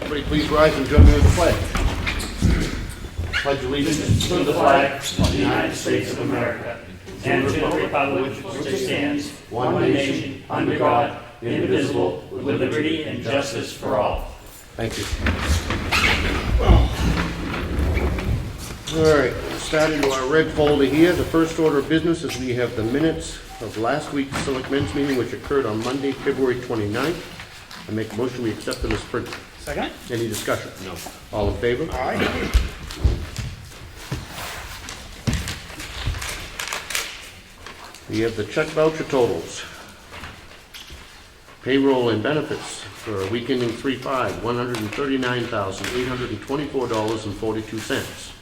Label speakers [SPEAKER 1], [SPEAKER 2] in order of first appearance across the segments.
[SPEAKER 1] Everybody please rise and join me with the pledge. Pledge allegiance
[SPEAKER 2] To the flag of the United States of America and to the republic which stands, one nation, under God, indivisible, with liberty and justice for all.
[SPEAKER 1] Thank you. All right, starting to our red folder here. The first order of business is we have the minutes of last week's Selectmen's meeting, which occurred on Monday, February 29th. I make a motion we accept them as printed.
[SPEAKER 3] Second?
[SPEAKER 1] Any discussion? No. All in favor?
[SPEAKER 3] Aye.
[SPEAKER 1] We have the check voucher totals. Payroll and benefits for a week ending 3/5, $139,824.42.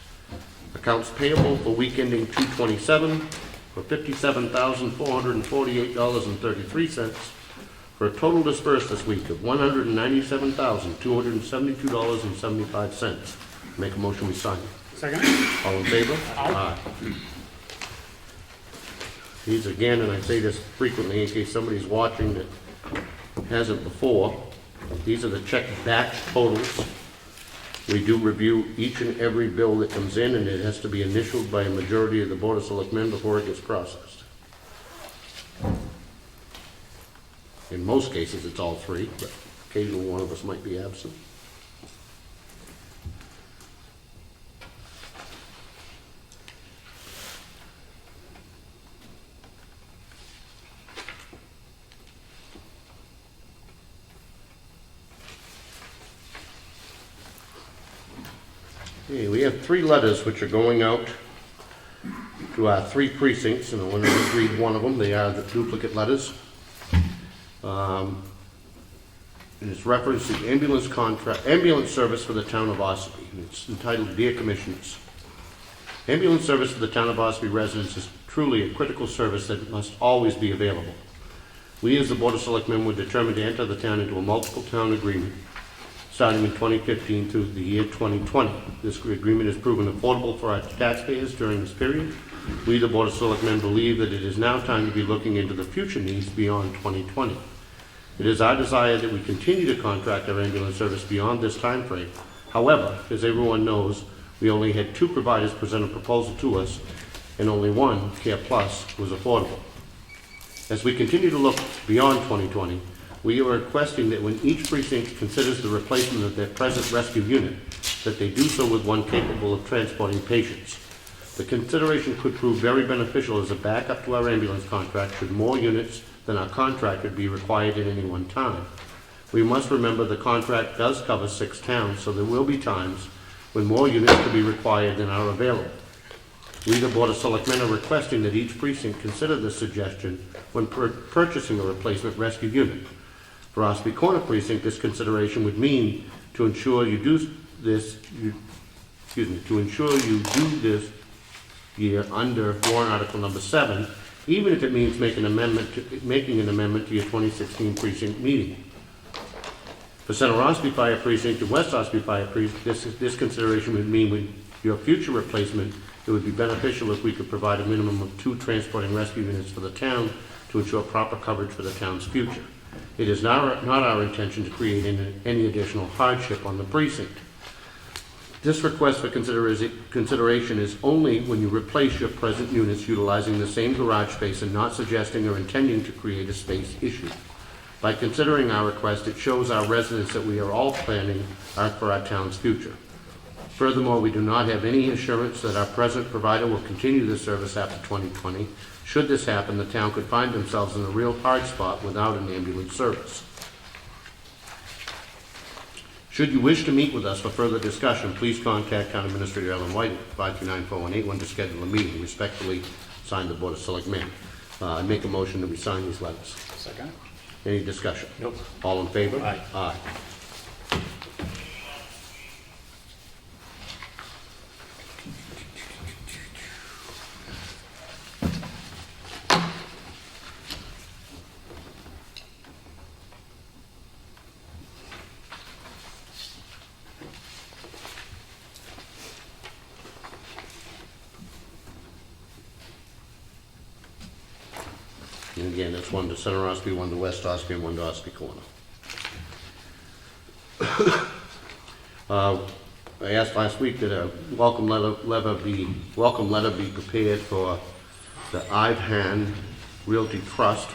[SPEAKER 1] Accounts payable for week ending 2/27 for $57,448.33, for a total dispersed this week of $197,272.75. Make a motion we sign.
[SPEAKER 3] Second?
[SPEAKER 1] All in favor?
[SPEAKER 3] Aye.
[SPEAKER 1] These again, and I say this frequently in case somebody's watching that hasn't before, these are the check batch totals. We do review each and every bill that comes in, and it has to be initialed by a majority of the Board of Selectmen before it gets processed. In most cases, it's all three, but occasionally one of us might be absent. Okay, we have three letters which are going out to our three precincts, and I want to just read one of them. They are the duplicate letters. And it's referenced the ambulance service for the town of Ossipee. And it's entitled, Dear Commissioners. Ambulance service for the town of Ossipee residents is truly a critical service that must always be available. We as the Board of Selectmen were determined to enter the town into a multiple town agreement starting in 2015 through the year 2020. This agreement has proven affordable for our taxpayers during this period. We, the Board of Selectmen, believe that it is now time to be looking into the future needs beyond 2020. It is our desire that we continue to contract our ambulance service beyond this time frame. However, as everyone knows, we only had two providers present a proposal to us, and only one, Care Plus, was affordable. As we continue to look beyond 2020, we are requesting that when each precinct considers the replacement of their present rescue unit, that they do so with one capable of transporting patients. The consideration could prove very beneficial as a backup to our ambulance contract should more units than our contracted be required at any one time. We must remember the contract does cover 6 towns, so there will be times when more units could be required than are available. We, the Board of Selectmen, are requesting that each precinct consider this suggestion when purchasing a replacement rescue unit. For Ossipee Corner Precinct, this consideration would mean to ensure you do this year under warrant article number 7, even if it means making an amendment to your 2016 precinct meeting. For Center Ossipee Fire Precinct and West Ossipee Fire Precinct, this consideration would mean with your future replacement, it would be beneficial if we could provide a minimum of 2 transporting rescue units for the town to ensure proper coverage for the town's future. It is not our intention to create any additional hardship on the precinct. This request for consideration is only when you replace your present units utilizing the same garage space and not suggesting or intending to create a space issue. By considering our request, it shows our residents that we are all planning for our town's future. Furthermore, we do not have any assurance that our present provider will continue this service after 2020. Should this happen, the town could find themselves in a real hard spot without an ambulance service. Should you wish to meet with us for further discussion, please contact Town Administrator Ellen White at 529-4181 to schedule a meeting. Respectfully, signed, the Board of Selectmen. I make a motion that we sign these letters.
[SPEAKER 3] Second?
[SPEAKER 1] Any discussion?
[SPEAKER 3] Nope.
[SPEAKER 1] All in favor?
[SPEAKER 3] Aye.
[SPEAKER 1] Aye. And again, it's one to Center Ossipee, one to West Ossipee, and one to Ossipee Corner. I asked last week that a welcome letter be prepared for the Ivan Realty Trust,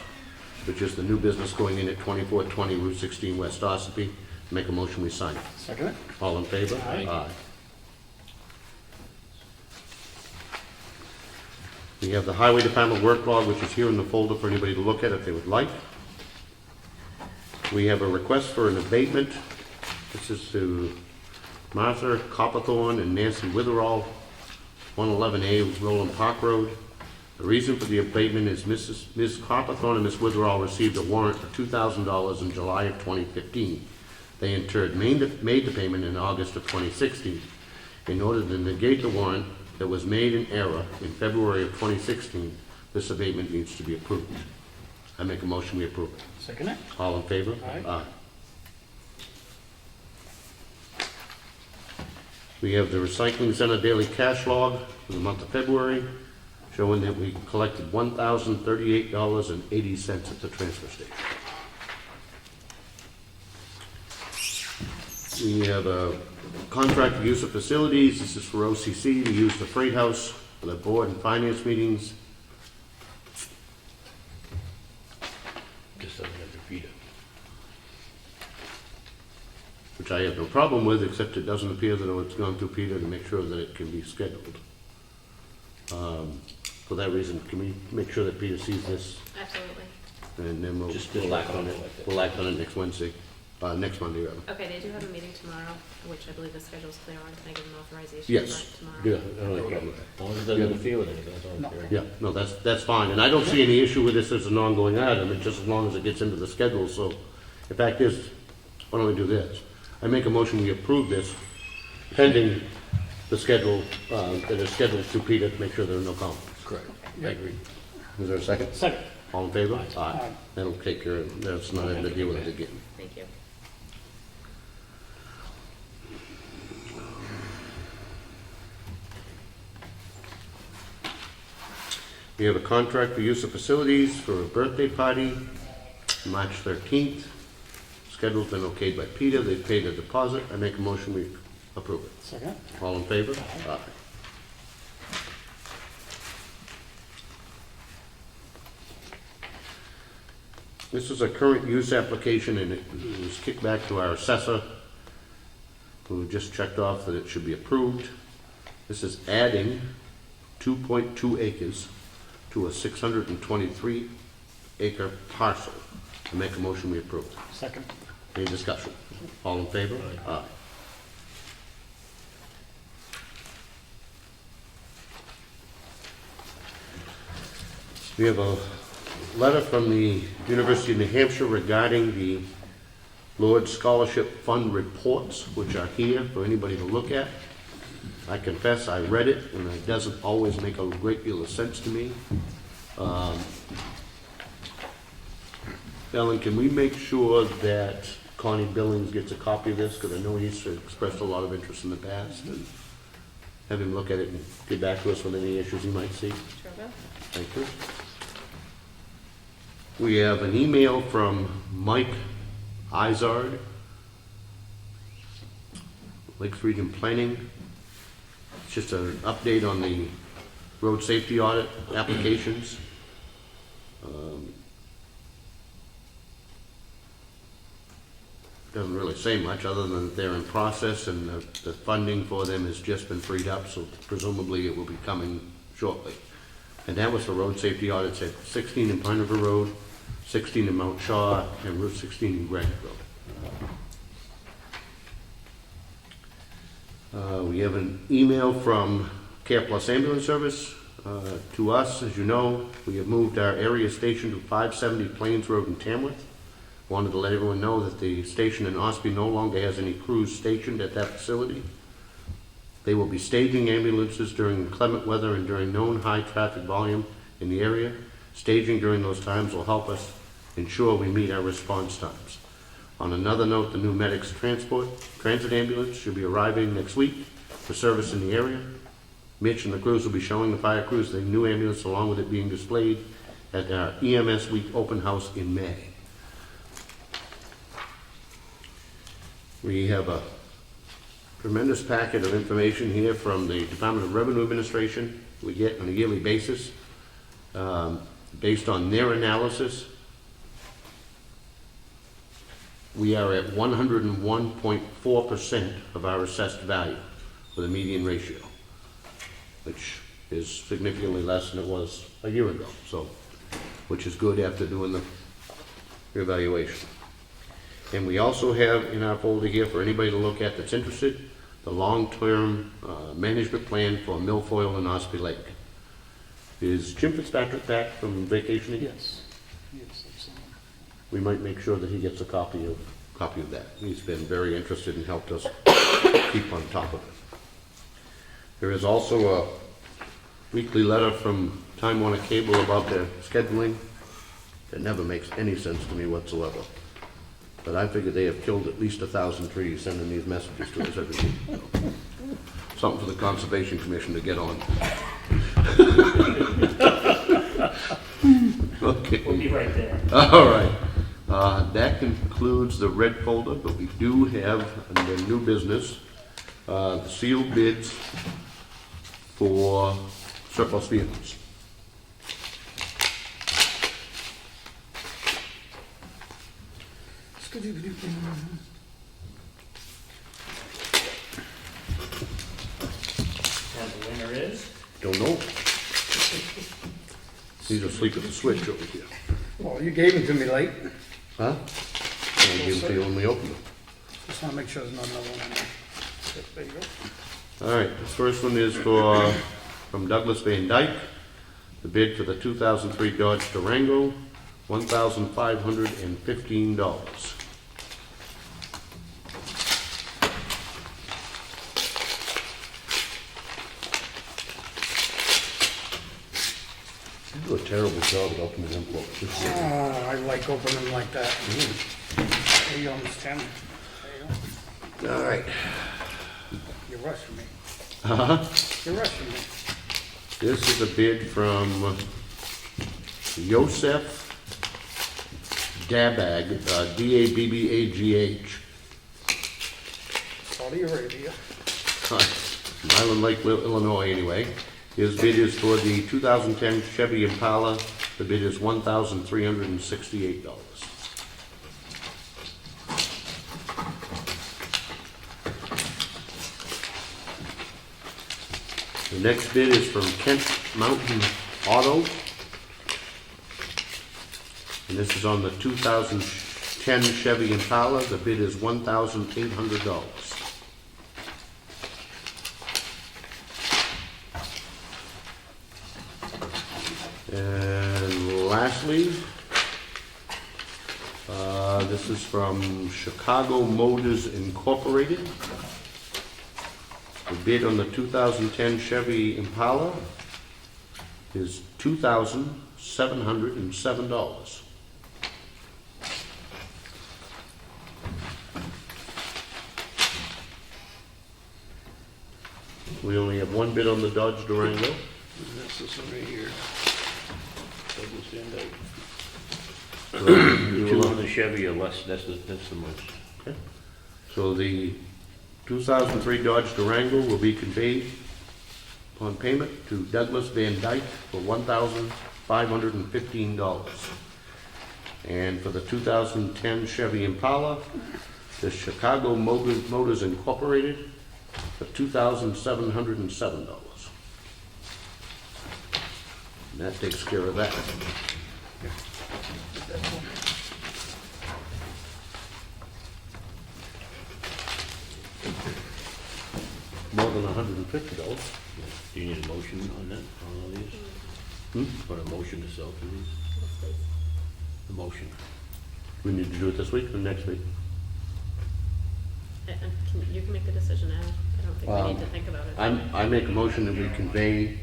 [SPEAKER 1] which is the new business going in at 2420 Route 16 West Ossipee. Make a motion, we sign it.
[SPEAKER 3] Second it.
[SPEAKER 1] All in favor?
[SPEAKER 3] Aye.
[SPEAKER 1] We have the Highway Department work log, which is here in the folder for anybody to look at if they would like. We have a request for an abatement. This is to Martha Copperthorne and Nancy Witherall, 111A Roland Park Road. The reason for the abatement is Ms. Copperthorne and Ms. Witherall received a warrant for $2,000 in July of 2015. They in turn made the payment in August of 2016. In order to negate the warrant that was made in error in February of 2016, this abatement needs to be approved. I make a motion, we approve it.
[SPEAKER 3] Second it.
[SPEAKER 1] All in favor?
[SPEAKER 3] Aye.
[SPEAKER 1] We have the Recycling Center daily cash log for the month of February, showing that we collected $1,038.80 at the transfer station. We have a contract for use of facilities. This is for OCC to use the Freight House for the board and finance meetings.
[SPEAKER 4] Just doesn't have to repeat it.
[SPEAKER 1] Which I have no problem with, except it doesn't appear that it's gone through Peter to make sure that it can be scheduled. For that reason, can we make sure that Peter sees this,
[SPEAKER 5] Absolutely.
[SPEAKER 1] and then we'll
[SPEAKER 4] Just
[SPEAKER 1] act on it.
[SPEAKER 4] like that.
[SPEAKER 1] We'll act on it next Wednesday, next Monday, rather.
[SPEAKER 5] Okay, they do have a meeting tomorrow, which I believe the schedule's clear on. Can I give them authorization
[SPEAKER 1] Yes.
[SPEAKER 5] for tomorrow?
[SPEAKER 4] Yeah, I don't have a problem with that. As long as it doesn't interfere with anything, that's all I'm
[SPEAKER 3] No.
[SPEAKER 4] hearing.
[SPEAKER 1] Yeah, no, that's fine, and I don't see any issue with this as an ongoing item, it's just as long as it gets into the schedule, so, the fact is, why don't we do this? I make a motion, we approve this, pending the schedule, that is scheduled to Peter to make sure there are no conflicts.
[SPEAKER 4] Correct. I agree.
[SPEAKER 1] Is there a second?
[SPEAKER 3] Second.
[SPEAKER 1] All in favor?
[SPEAKER 3] Aye.
[SPEAKER 1] That'll take care of, that's not having to deal with it again.
[SPEAKER 5] Thank you.
[SPEAKER 1] We have a contract for use of facilities for a birthday party, March 13th. Schedule's been okayed by Peter, they've paid a deposit. I make a motion, we approve it.
[SPEAKER 3] Second.
[SPEAKER 1] All in favor? Aye. This is a current use application, and it was kicked back to our assessor, who just checked off that it should be approved. This is adding 2.2 acres to a 623 acre parcel. I make a motion, we approve.
[SPEAKER 3] Second.
[SPEAKER 1] Any discussion? All in favor? Aye. We have a letter from the University of New Hampshire regarding the Lord Scholarship Fund reports, which are here for anybody to look at. I confess I read it, and it doesn't always make a great deal of sense to me. Ellen, can we make sure that Connie Billings gets a copy of this? Because I know he's expressed a lot of interest in the past. And have him look at it and get back to us with any issues he might see.
[SPEAKER 5] Sure will.
[SPEAKER 1] Thank you. We have an email from Mike Izard, Lakes Region Planning. It's just an update on the road safety audit applications. Doesn't really say much other than that they're in process and the funding for them has just been freed up, so presumably it will be coming shortly. And that was for road safety audits at 16 in Pine River Road, 16 in Mount Shaw, and Route 16 in Granite Road. We have an email from Care Plus Ambulance Service to us. As you know, we have moved our area station to 570 Plains Road in Tamworth. Wanted to let everyone know that the station in Ossipee no longer has any crews stationed at that facility. They will be staging ambulances during inclement weather and during known high traffic volume in the area. Staging during those times will help us ensure we meet our response times. On another note, the new medics transit ambulance should be arriving next week for service in the area. Mitch and the crews will be showing the fire crews the new ambulance along with it being displayed at our EMS Week open house in May. We have a tremendous packet of information here from the Department of Revenue Administration we get on a yearly basis. Based on their analysis, we are at 101.4% of our assessed value for the median ratio, which is significantly less than it was a year ago, so, which is good after doing the evaluation. And we also have in our folder here for anybody to look at that's interested, the long-term management plan for milfoil in Ossipee Lake. Is Jim Fitzpatrick back from vacation again?
[SPEAKER 3] Yes. Yes, excellent.
[SPEAKER 1] We might make sure that he gets a copy of that. He's been very interested and helped us keep on top of it. There is also a weekly letter from Time Warner Cable about their scheduling. It never makes any sense to me whatsoever. But I figure they have killed at least 1,000 trees sending these messages to us every week. Something for the Conservation Commission to get on. Okay.
[SPEAKER 2] We'll be right there.
[SPEAKER 1] All right. That concludes the red folder, but we do have under new business the sealed bids for surplus vehicles.
[SPEAKER 2] And the winner is?
[SPEAKER 1] Don't know. He's asleep at the switch over here.
[SPEAKER 3] Well, you gave them to me late.
[SPEAKER 1] Huh? I'll give it to you when we open them.
[SPEAKER 3] Just want to make sure there's not another one in there. There you go.
[SPEAKER 1] All right, the first one is from Douglas Van Dyke. The bid for the 2003 Dodge Durango, $1,515. You do a terrible job at opening envelopes.
[SPEAKER 3] Oh, I like opening them like that. There you go, Mr. Chairman. There you
[SPEAKER 1] All right.
[SPEAKER 3] go. You're rushing me.
[SPEAKER 1] Uh-huh.
[SPEAKER 3] You're rushing me.
[SPEAKER 1] This is a bid from Yosef Dabag, D-A-B-B-A-G-H,
[SPEAKER 3] Saudi Arabia.
[SPEAKER 1] from Island Lake, Illinois, anyway. His bid is for the 2010 Chevy Impala. The bid is $1,368. The next bid is from Kent Mountain Auto. And this is on the 2010 Chevy Impala. The bid is $1,800. And lastly, this is from Chicago Motors Incorporated. The bid on the 2010 Chevy Impala is $2,707. We only have one bid on the Dodge Durango.
[SPEAKER 4] That's this one right here. Douglas Van Dyke.
[SPEAKER 1] So,
[SPEAKER 4] Two on the Chevy or less, that's the most.
[SPEAKER 1] okay. So the 2003 Dodge Durango will be conveyed upon payment to Douglas Van Dyke for $1,515. And for the 2010 Chevy Impala, the Chicago Motors Incorporated for $2,707. And that takes care of that. More than $150.
[SPEAKER 4] Do you need a motion on that, on all these? Want a motion to sell to these? A motion.
[SPEAKER 1] We need to do it this week or next week?
[SPEAKER 5] You can make the decision now. I don't think we need to think about it.
[SPEAKER 1] I make a motion that we convey,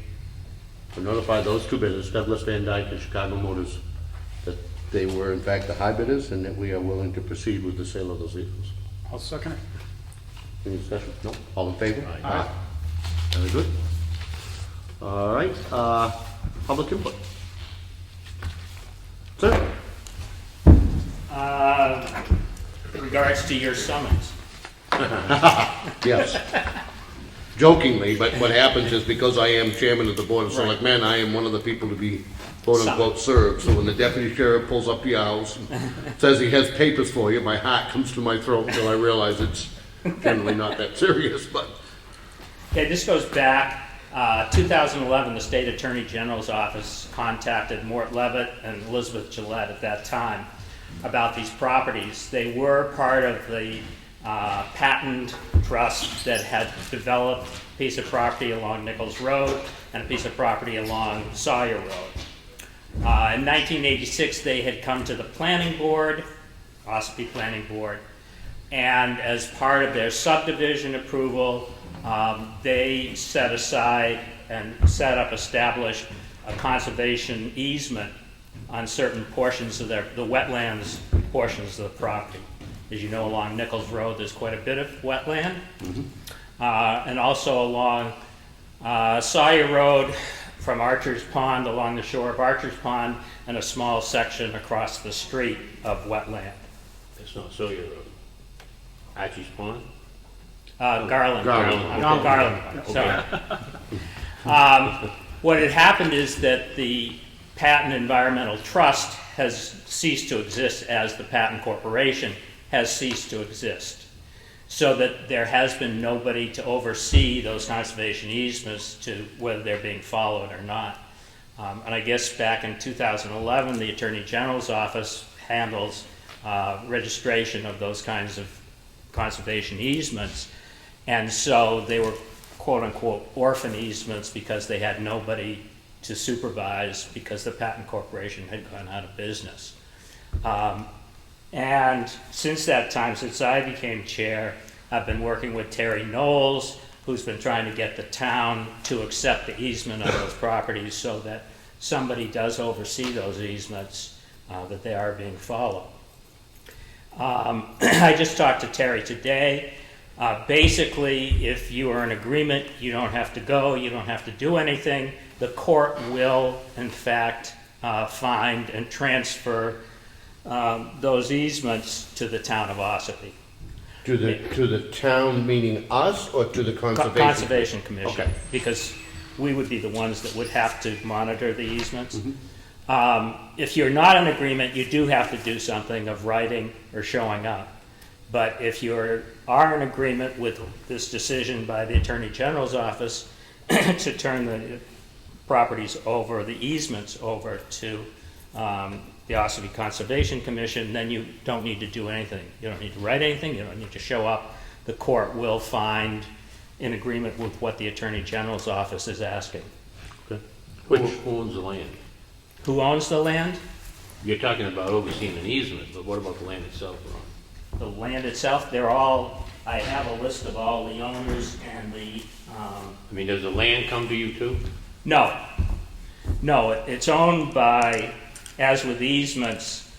[SPEAKER 1] to notify those two bidders, Douglas Van Dyke and Chicago Motors, that they were in fact the high bidders and that we are willing to proceed with the sale of those vehicles.
[SPEAKER 3] I'll second it.
[SPEAKER 1] Any discussion? No? All in favor?
[SPEAKER 4] Aye.
[SPEAKER 1] Very good. All right, public input. Sir?
[SPEAKER 2] Regards to your summons.
[SPEAKER 1] Yes. Jokingly, but what happens is because I am chairman of the Board of Selectmen, I am one of the people to be quote-unquote served. So when the deputy sheriff pulls up to your house and says he has papers for you, my heart comes to my throat until I realize it's generally not that serious, but.
[SPEAKER 2] Okay, this goes back, 2011, the State Attorney General's office contacted Mort Levitt and Elizabeth Gillette at that time about these properties. They were part of the patent trust that had developed a piece of property along Nichols Road and a piece of property along Sawyer Road. In 1986, they had come to the planning board, Ossipee Planning Board, and as part of their subdivision approval, they set aside and established a conservation easement on certain portions of the wetlands portions of the property. As you know, along Nichols Road, there's quite a bit of wetland. And also along Sawyer Road from Archer's Pond, along the shore of Archer's Pond, and a small section across the street of wetland.
[SPEAKER 4] It's not Sawyer Road. Archie's Pond?
[SPEAKER 2] Garland.
[SPEAKER 1] Garland.
[SPEAKER 2] Garland, sorry. What had happened is that the Patent Environmental Trust has ceased to exist as the Patent Corporation has ceased to exist. So that there has been nobody to oversee those conservation easements to whether they're being followed or not. And I guess back in 2011, the Attorney General's office handles registration of those kinds of conservation easements. And so they were quote-unquote orphan easements because they had nobody to supervise because the Patent Corporation had gone out of business. And since that time, since I became chair, I've been working with Terry Knowles, who's been trying to get the town to accept the easement on those properties so that somebody does oversee those easements, that they are being followed. I just talked to Terry today. Basically, if you are in agreement, you don't have to go, you don't have to do anything. The court will, in fact, find and transfer those easements to the town of Ossipee.
[SPEAKER 1] To the town, meaning us, or to the conservation?
[SPEAKER 2] Conservation Commission.
[SPEAKER 1] Okay.
[SPEAKER 2] Because we would be the ones that would have to monitor the easements. If you're not in agreement, you do have to do something of writing or showing up. But if you are in agreement with this decision by the Attorney General's office to turn the properties over, the easements over to the Ossipee Conservation Commission, then you don't need to do anything. You don't need to write anything, you don't need to show up. The court will find in agreement with what the Attorney General's office is asking.
[SPEAKER 4] Okay. Who owns the land?
[SPEAKER 2] Who owns the land?
[SPEAKER 4] You're talking about overseeing an easement, but what about the land itself, Ron?
[SPEAKER 2] The land itself, they're all, I have a list of all the owners and the,
[SPEAKER 4] I mean, does the land come to you too?
[SPEAKER 2] no. No, it's owned by, as with easements,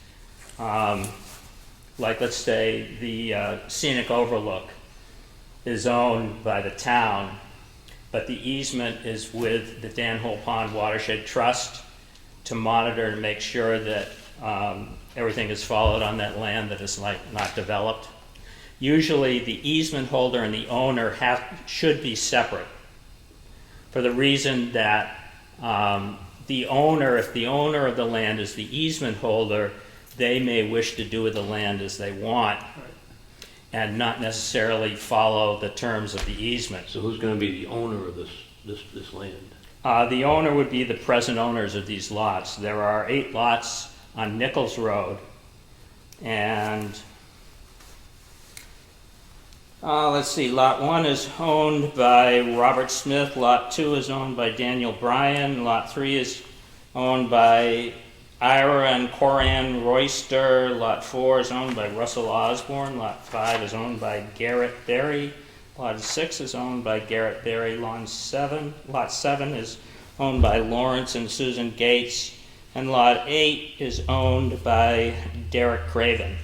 [SPEAKER 2] like let's say the scenic overlook is owned by the town, but the easement is with the Danhole Pond Watershed Trust to monitor and make sure that everything is followed on that land that is not developed. Usually the easement holder and the owner should be separate for the reason that the owner, if the owner of the land is the easement holder, they may wish to do with the land as they want and not necessarily follow the terms of the easement.
[SPEAKER 4] So who's going to be the owner of this land?
[SPEAKER 2] The owner would be the present owners of these lots. There are 8 lots on Nichols Road, and let's see, Lot 1 is owned by Robert Smith, Lot 2 is owned by Daniel Bryan, Lot 3 is owned by Ira and Coran Royster, Lot 4 is owned by Russell Osborne, Lot 5 is owned by Garrett Berry, Lot 6 is owned by Garrett Berry, Lot 7 is owned by Lawrence and Susan Gates, and Lot 8 is owned by Derek Craven.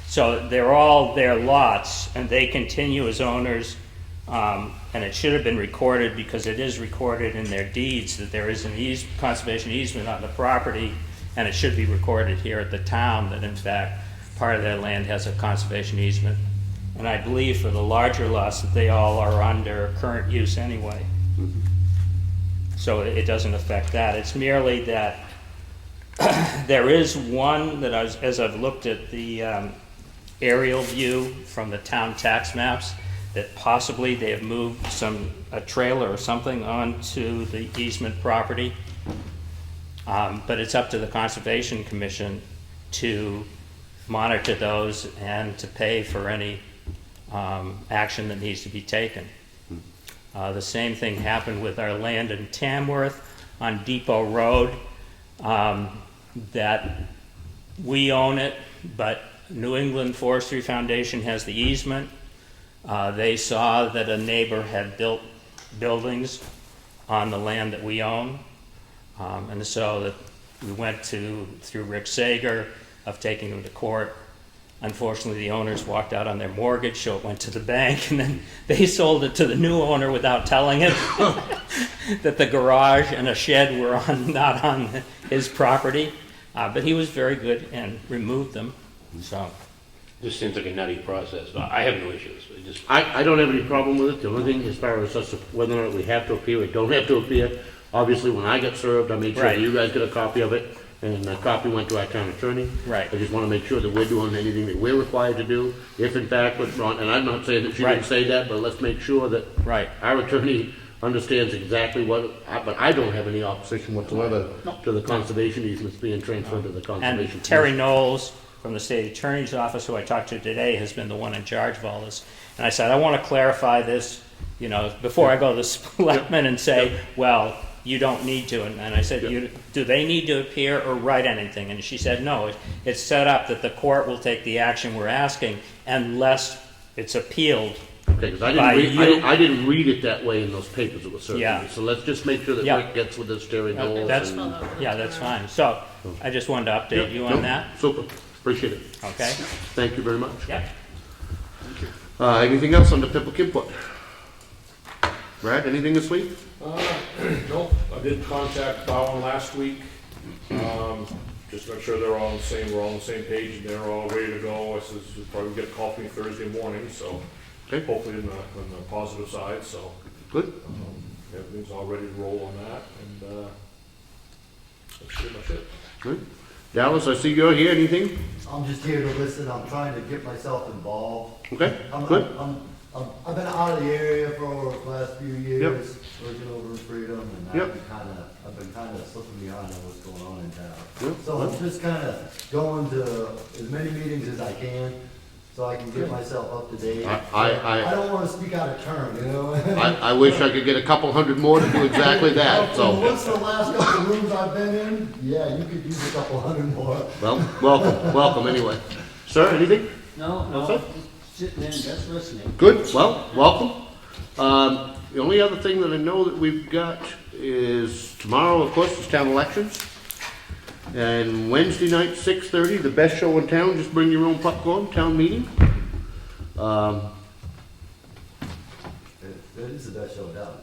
[SPEAKER 2] So they're all their lots, and they continue as owners, and it should have been recorded because it is recorded in their deeds that there is an conservation easement on the property, and it should be recorded here at the town that in fact part of their land has a conservation easement And I believe for the larger lots that they all are under current use anyway. So it doesn't affect that. It's merely that there is one that as I've looked at the aerial view from the town tax maps, that possibly they have moved a trailer or something onto the easement property. But it's up to the Conservation Commission to monitor those and to pay for any action that needs to be taken. The same thing happened with our land in Tamworth on Depot Road, that we own it, but New England Forestry Foundation has the easement. They saw that a neighbor had built buildings on the land that we own, and so that we went through Rick Sager of taking them to court. Unfortunately, the owners walked out on their mortgage, so it went to the bank, and then they sold it to the new owner without telling him that the garage and a shed were not on his property. But he was very good and removed them. So
[SPEAKER 4] This seems like a nutty process. I have no issues.
[SPEAKER 1] I don't have any problem with it. The only thing as far as us, whether or not we have to appear or don't have to appear, obviously when I got served, I made sure that
[SPEAKER 2] Right.
[SPEAKER 1] you guys get a copy of it, and a copy went to our town attorney.
[SPEAKER 2] Right.
[SPEAKER 1] I just want to make sure that we're doing anything that we're required to do. If in fact, what's wrong, and I'm not saying that she
[SPEAKER 2] Right.
[SPEAKER 1] didn't say that, but let's make sure that
[SPEAKER 2] Right.
[SPEAKER 1] our attorney understands exactly what, but I don't have any opposition whatsoever to the conservation easements being transferred to the conservation.
[SPEAKER 2] And Terry Knowles from the state attorney's office, who I talked to today, has been the one in charge of all this. And I said, I want to clarify this, before I go to the selectmen and say, well, you don't need to. And I said, do they need to appear or write anything? And she said, no, it's set up that the court will take the action we're asking unless it's appealed.
[SPEAKER 1] Okay, because I didn't read it that way in those papers that were served to
[SPEAKER 2] Yeah.
[SPEAKER 1] me. So let's just make sure that
[SPEAKER 2] Yeah.
[SPEAKER 1] Rick gets with this Terry Knowles.
[SPEAKER 2] That's,
[SPEAKER 1] and-
[SPEAKER 2] yeah, that's fine. So I just wanted to update you
[SPEAKER 1] No,
[SPEAKER 2] on that.
[SPEAKER 1] Super, appreciate it.
[SPEAKER 2] Okay?
[SPEAKER 1] Thank you very much.
[SPEAKER 2] Yeah.
[SPEAKER 1] Anything else under public input? Brad, anything this week?
[SPEAKER 6] No, I did contact Bowen last week, just to make sure they're all on the same, we're all on the same page and they're all ready to go. I said, you'll probably get a call from me Thursday morning, so
[SPEAKER 1] Okay.
[SPEAKER 6] hopefully on the positive side, so
[SPEAKER 1] Good.
[SPEAKER 6] everything's all ready to roll on that, and that's pretty much it.
[SPEAKER 1] Good. Dallas, I see you're here. Anything?
[SPEAKER 7] I'm just here to listen, I'm trying to get myself involved.
[SPEAKER 1] Okay,
[SPEAKER 7] I'm-
[SPEAKER 1] good.
[SPEAKER 7] I've been out of the area for the last few years, working over in Freedom, and
[SPEAKER 1] Yep.
[SPEAKER 7] I've been kinda slipping behind on what's going on in town.
[SPEAKER 1] Yep.
[SPEAKER 7] So I'm just kinda going to as many meetings as I can, so I can get myself up to date. I don't wanna speak out of turn, you know?
[SPEAKER 1] I wish I could get a couple hundred more to do exactly that,
[SPEAKER 7] So
[SPEAKER 1] so.
[SPEAKER 7] what's the last couple of rooms I've been in? Yeah, you could use a couple hundred more.
[SPEAKER 1] Well, welcome anyway. Sir, anything?
[SPEAKER 8] No,
[SPEAKER 1] That's
[SPEAKER 8] no,
[SPEAKER 1] it?
[SPEAKER 8] just sitting there and just listening.
[SPEAKER 1] Good, well, welcome. The only other thing that I know that we've got is tomorrow, of course, is town elections. And Wednesday night, 6:30, the best show in town, just bring your own popcorn, town meeting.
[SPEAKER 7] That is the best show down.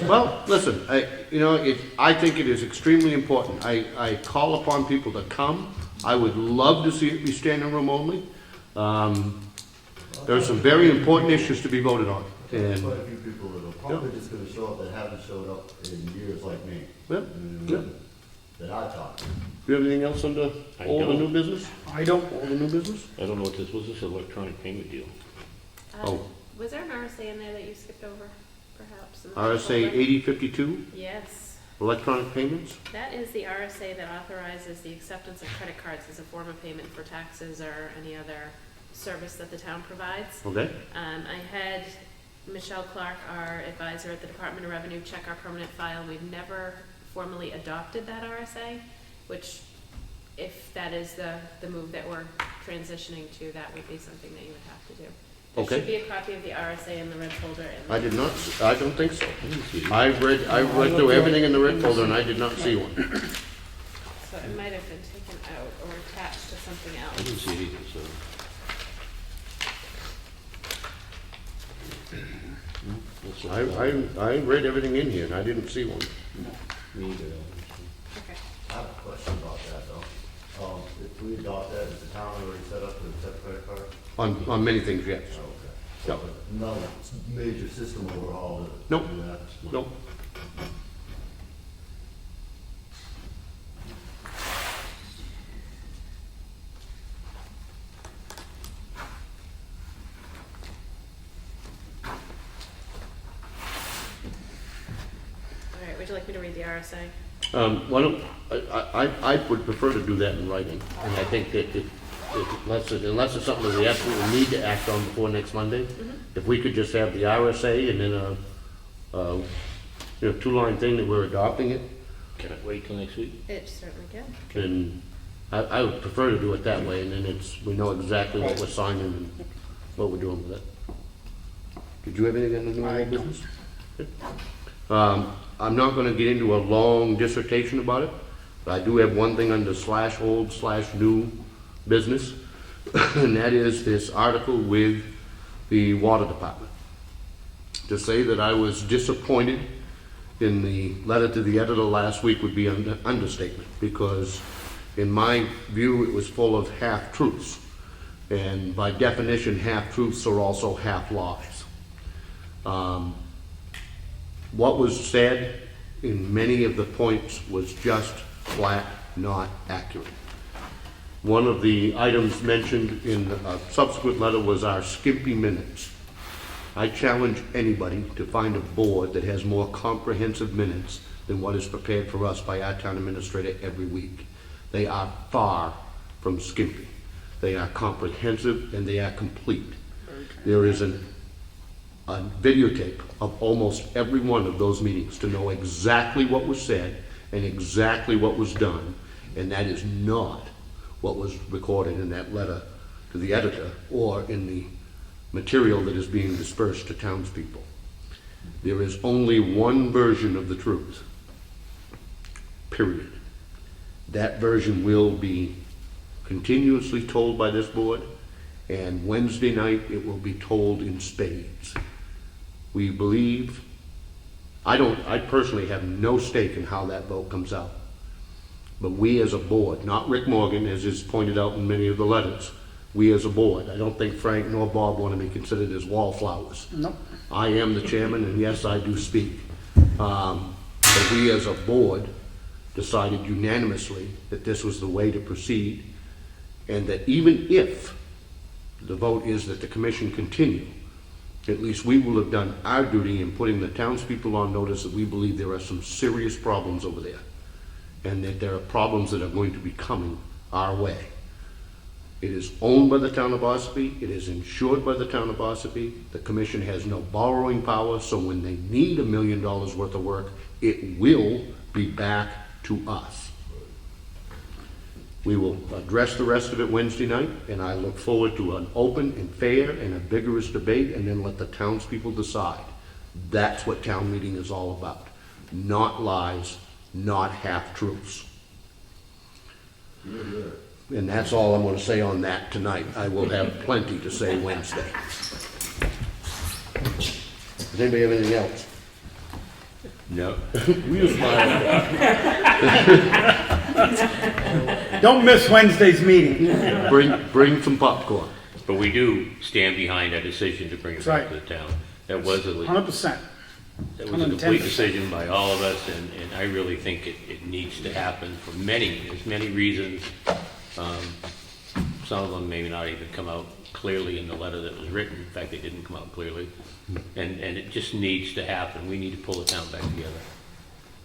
[SPEAKER 1] Well, listen, I think it is extremely important. I call upon people to come. I would love to see it be standing room only. There are some very important issues to be voted on.
[SPEAKER 7] There's
[SPEAKER 1] And,
[SPEAKER 7] quite a few people that are probably just gonna show up that haven't showed up in years like me.
[SPEAKER 1] yeah, yeah.
[SPEAKER 7] That I talked to.
[SPEAKER 1] Do you have anything else under
[SPEAKER 4] I
[SPEAKER 1] all the
[SPEAKER 4] don't.
[SPEAKER 1] new business?
[SPEAKER 3] I don't,
[SPEAKER 1] All the new business?
[SPEAKER 4] I don't know what this was. This electronic payment deal?
[SPEAKER 1] Oh.
[SPEAKER 5] Was there an RSA in there that you skipped over, perhaps? in the
[SPEAKER 1] RSA
[SPEAKER 5] folder?
[SPEAKER 1] 8052,
[SPEAKER 5] Yes.
[SPEAKER 1] electronic payments?
[SPEAKER 5] That is the RSA that authorizes the acceptance of credit cards as a form of payment for taxes or any other service that the town provides.
[SPEAKER 1] Okay,
[SPEAKER 5] I had Michelle Clark, our advisor at the Department of Revenue, check our permanent file. We've never formally adopted that RSA, which, if that is the move that we're transitioning to, that would be something that you would have to do. There
[SPEAKER 1] Okay.
[SPEAKER 5] should be a copy of the RSA in the red folder. And
[SPEAKER 1] I did not, I don't think so.
[SPEAKER 4] I didn't see it.
[SPEAKER 1] I read through everything in the red folder and I did not see one.
[SPEAKER 5] So it might have been taken out or attached to something
[SPEAKER 4] I didn't
[SPEAKER 5] else.
[SPEAKER 4] see it either, so. That's what thought.
[SPEAKER 1] I read everything in here and I didn't see one.
[SPEAKER 4] Me either.
[SPEAKER 5] Okay.
[SPEAKER 7] I have a question about that though. If we adopt that, is the town already set up to accept credit cards?
[SPEAKER 1] On many things, yes.
[SPEAKER 7] Okay. No major system overhaul to
[SPEAKER 1] Nope.
[SPEAKER 7] do that.
[SPEAKER 1] Nope.
[SPEAKER 5] All right, would you like me to read the RSA?
[SPEAKER 1] Why don't, I would prefer to do that in writing, and I think that unless it's something that we absolutely need to act on before next Monday, if we could just have the RSA and then a two-line thing that we're adopting it,
[SPEAKER 4] Can it wait till next week?
[SPEAKER 5] It certainly can.
[SPEAKER 1] then I would prefer to do it that way, and then we know exactly what we're signing and what we're doing with it. Did you have anything to do with that business? I'm not gonna get into a long dissertation about it, but I do have one thing under /old/new business, and that is this article with the water department. To say that I was disappointed in the letter to the editor last week would be an understatement, because in my view, it was full of half-truths. And by definition, half-truths are also half-lies. What was said in many of the points was just flat not accurate. One of the items mentioned in a subsequent letter was our skimpy minutes. I challenge anybody to find a board that has more comprehensive minutes than what is prepared for us by our town administrator every week. They are far from skimpy. They are comprehensive and they are complete. There is a videotape of almost every one of those meetings to know exactly what was said and exactly what was done, and that is not what was recorded in that letter to the editor or in the material that is being dispersed to townspeople. There is only one version of the truth, period. That version will be continuously told by this board, and Wednesday night it will be told in spades. We believe, I personally have no stake in how that vote comes out. But we as a board, not Rick Morgan, as is pointed out in many of the letters, we as a board, I don't think Frank nor Bob want to be considered as wallflowers.
[SPEAKER 3] Nope.
[SPEAKER 1] I am the chairman, and yes, I do speak. But we as a board decided unanimously that this was the way to proceed, and that even if the vote is that the commission continue, at least we will have done our duty in putting the townspeople on notice that we believe there are some serious problems over there, and that there are problems that are going to be coming our way. It is owned by the town of Ossipee. It is insured by the town of Ossipee. The commission has no borrowing power, so when they need $1 million worth of work, it will be back to us. We will address the rest of it Wednesday night, and I look forward to an open and fair and a vigorous debate, and then let the townspeople decide. That's what town meeting is all about. Not lies, not half-truths. And that's all I'm going to say on that tonight. I will have plenty to say Wednesday. Does anybody have anything else?
[SPEAKER 4] No.
[SPEAKER 1] We'll smile.
[SPEAKER 3] Don't miss Wednesday's meeting.
[SPEAKER 1] Bring some popcorn.
[SPEAKER 4] But we do stand behind our decision to bring it back to the town. That was a
[SPEAKER 3] 100%.
[SPEAKER 4] That was a complete decision by all of us, and I really think it needs to happen for there's many reasons. Some of them maybe not even come out clearly in the letter that was written. In fact, they didn't come out clearly. And it just needs to happen. We need to pull the town back together.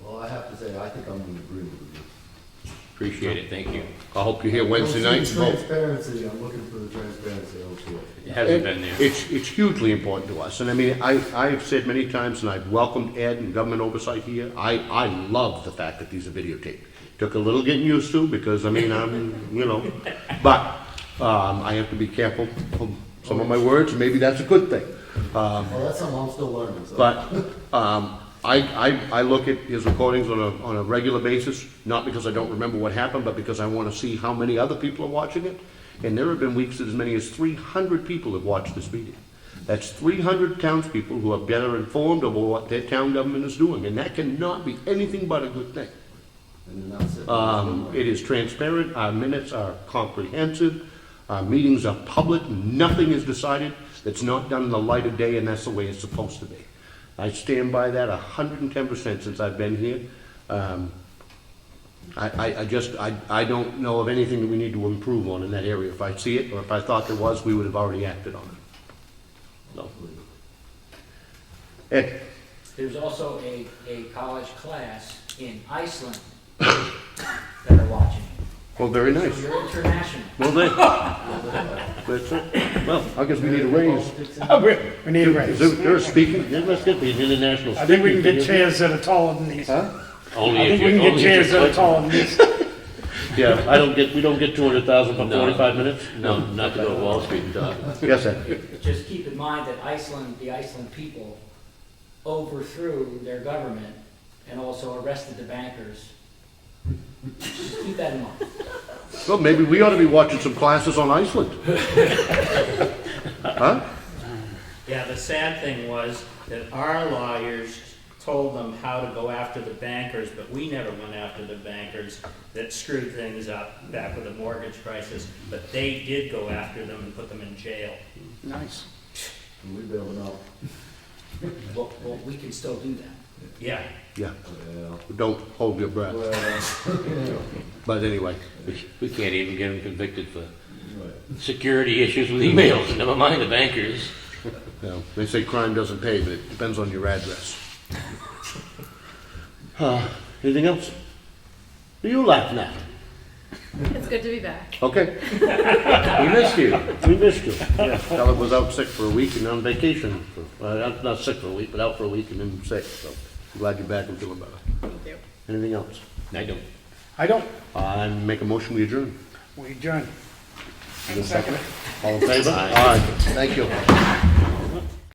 [SPEAKER 7] Well, I have to say, I think I'm in agreement with you.
[SPEAKER 4] Appreciate it, thank you.
[SPEAKER 1] I hope you're here Wednesday night.
[SPEAKER 7] Don't see the transparency, I'm looking for the transparency elsewhere.
[SPEAKER 4] It hasn't been there.
[SPEAKER 1] It's hugely important to us, and I mean, I've said many times, and I've welcomed Ed and government oversight here. I love the fact that these are videotaped. Took a little getting used to, because I mean, but I have to be careful of some of my words, and maybe that's a good thing.
[SPEAKER 7] Well, that's something I'm still learning, so.
[SPEAKER 1] But I look at his recordings on a regular basis, not because I don't remember what happened, but because I want to see how many other people are watching it. And there have been weeks that as many as 300 people have watched this meeting. That's 300 townspeople who are better informed of what their town government is doing, and that cannot be anything but a good thing.
[SPEAKER 7] And then that's it.
[SPEAKER 1] It is transparent, our minutes are comprehensive, Meetings are public, nothing is decided that's not done in the light of day, and that's the way it's supposed to be. I stand by that 110% since I've been here. I don't know of anything that we need to improve on in that area. If I see it, or if I thought there was, we would have already acted on it. No. Ed?
[SPEAKER 8] There's also a college class in Iceland that are watching.
[SPEAKER 1] Well, very
[SPEAKER 8] So
[SPEAKER 1] nice.
[SPEAKER 8] you're international.
[SPEAKER 1] Well, that's it. Well, I guess we need a raise.
[SPEAKER 3] We need a raise.
[SPEAKER 1] They're speaking, let's get the international.
[SPEAKER 3] I think we can
[SPEAKER 1] speaking
[SPEAKER 3] get
[SPEAKER 1] thing.
[SPEAKER 3] chairs that are taller than these.
[SPEAKER 1] Huh?
[SPEAKER 4] Only
[SPEAKER 3] I
[SPEAKER 4] if
[SPEAKER 3] think we
[SPEAKER 4] you're-
[SPEAKER 3] can get
[SPEAKER 4] only if
[SPEAKER 3] chairs
[SPEAKER 4] you're
[SPEAKER 3] that are taller than these.
[SPEAKER 1] Yeah, we don't get 200,000 for
[SPEAKER 4] No.
[SPEAKER 1] 45 minutes?
[SPEAKER 4] No, not to go to Wall Street and talk.
[SPEAKER 1] Yes, Ed.
[SPEAKER 8] Just keep in mind that the Iceland people overthrew their government and also arrested the bankers. Just keep that in mind.
[SPEAKER 1] Well, maybe we ought to be watching some classes on Iceland. Huh?
[SPEAKER 2] Yeah, the sad thing was that our lawyers told them how to go after the bankers, but we never went after the bankers that screwed things up back with the mortgage crisis. But they did go after them and put them in jail.
[SPEAKER 3] Nice.
[SPEAKER 7] We bailed them out.
[SPEAKER 8] Well, we can still do that.
[SPEAKER 2] Yeah.
[SPEAKER 1] Yeah. Don't hold your breath. But anyway,
[SPEAKER 4] We can't even get them convicted for security issues with emails, never mind the bankers.
[SPEAKER 1] you know, they say crime doesn't pay, but it depends on your address. Anything else? You laugh now.
[SPEAKER 5] It's good to be back.
[SPEAKER 1] Okay.
[SPEAKER 4] We missed you.
[SPEAKER 1] We missed you. Yeah, Ella was out sick for a week and on vacation. Not sick for a week, but out for a week and then sick. So I'm glad you're back and feeling better.
[SPEAKER 5] Thank you.
[SPEAKER 1] Anything else?
[SPEAKER 4] I don't.
[SPEAKER 3] I don't.
[SPEAKER 1] I make a motion, we adjourn.
[SPEAKER 3] We adjourn.
[SPEAKER 1] Is there a second? All in favor? All right, thank you.